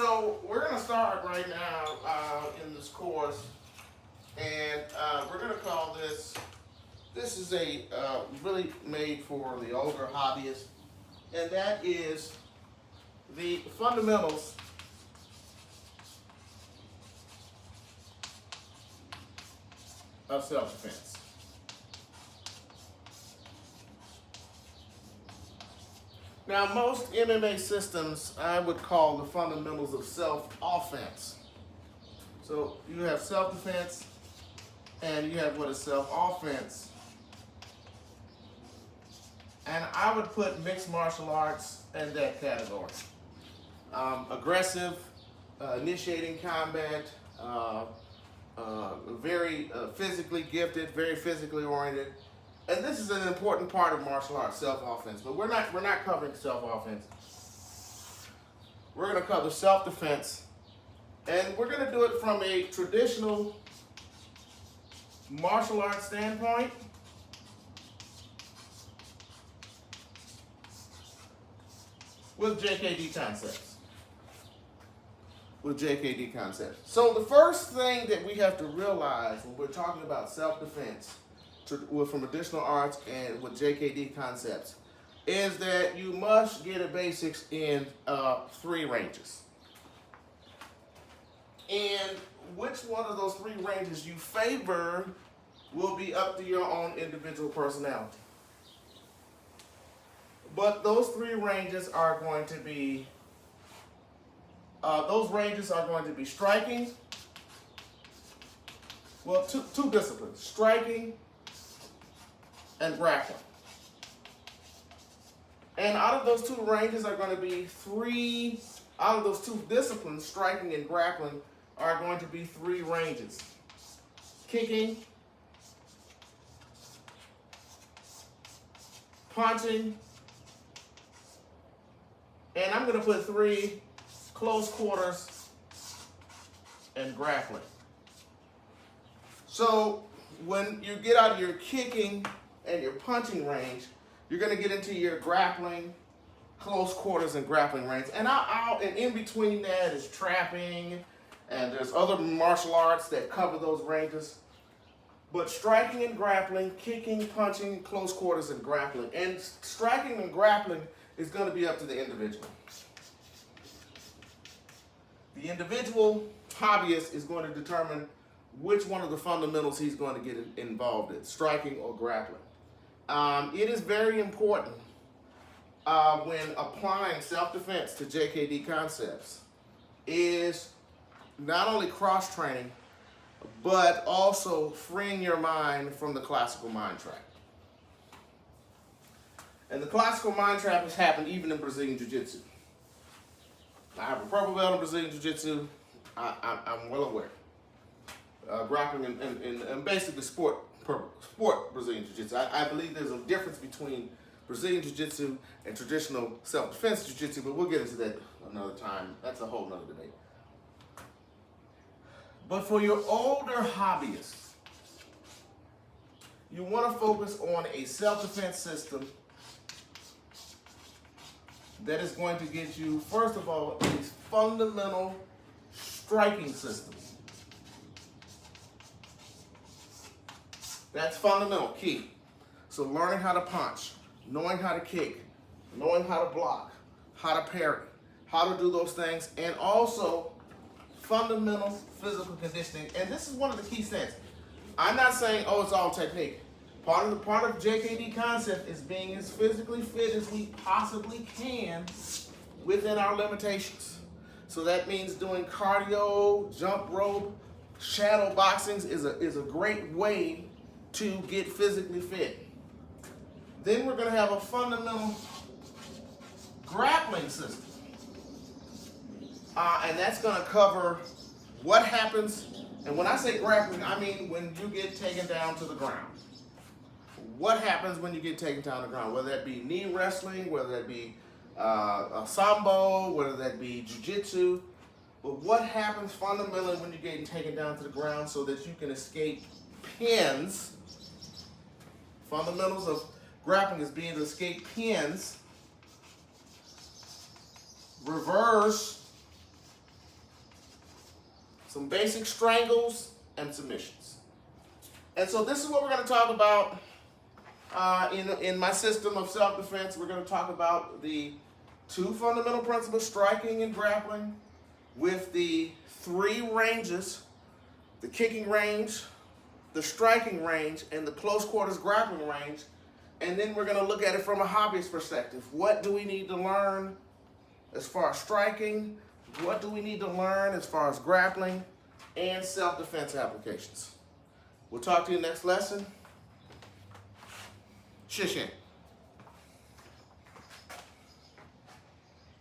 so we're going to start right now in this course, and we're going to call this is a really made for the older hobbyist, and that is the fundamentals of self-defense. Now, most MMA systems I would call the fundamentals of self-offense. So you have self-defense and you have what is self-offense. And I would put mixed martial arts in that category. Aggressive, initiating combat, very physically gifted, very physically oriented. And this is an important part of martial arts, self-offense. But we're not covering self-offense. We're going to cover self-defense. And we're going to do it from a traditional martial arts standpoint. With JKD concepts. So the first thing that we have to realize when we're talking about self-defense from additional arts and with JKD concepts is that you must get a basics in 3 ranges. And which one of those 3 ranges you favor will be up to your own individual personality. But those 3 ranges are going to be striking. Well, two disciplines: striking and grappling. And out of those 2 ranges are going to be 3. Out of those 2 disciplines, striking and grappling, are going to be 3 ranges: kicking, punching, and I'm going to put 3 close quarters and grappling. So when you get out of your kicking and your punching range, you're going to get into your grappling, close quarters and grappling range. And and in between that is trapping, and there's other martial arts that cover those ranges. But striking and grappling, kicking, punching, close quarters and grappling. And striking and grappling is going to be up to the individual. The individual hobbyist is going to determine which one of the fundamentals he's going to get involved in, striking or grappling. It is very important when applying self-defense to JKD concepts is not only cross-training, but also freeing your mind from the classical mind trap. And the classical mind trap has happened even in Brazilian Jiu-Jitsu. I have a purple belt in Brazilian Jiu-Jitsu. I'm well aware. Grappling and basically sport Brazilian Jiu-Jitsu. I believe there's a difference between Brazilian Jiu-Jitsu and traditional self-defense Jiu-Jitsu, but we'll get into that another time. That's a whole nother debate. But for your older hobbyists, you want to focus on a self-defense system that is going to get you, first of all, a fundamental striking system. That's fundamental, key. So learning how to punch, knowing how to kick, knowing how to block, how to parry, how to do those things, and also fundamental physical conditioning. And this is one of the key things. I'm not saying, oh, it's all technique. Part of JKD concept is being as physically fit as we possibly can within our limitations. So that means doing cardio, jump rope, shadow boxing is a great way to get physically fit. Then we're going to have a fundamental grappling system. And that's going to cover what happens, and when I say grappling, I mean when you get taken down to the ground. What happens when you get taken down to the ground, whether that be knee wrestling, whether that be a sambo, whether that be jiu-jitsu. But what happens fundamentally when you're getting taken down to the ground so that you can escape pins? Fundamentals of grappling is being to escape pins, reverse, some basic strangles, and submissions. And so this is what we're going to talk about in my system of self-defense. We're going to talk about the 2 fundamental principles, striking and grappling, with the 3 ranges, the kicking range, the striking range, and the close quarters grappling range. And then we're going to look at it from a hobbyist perspective. What do we need to learn as far as striking? What do we need to learn as far as grappling and self-defense applications? We'll talk to you next lesson. 谢谢。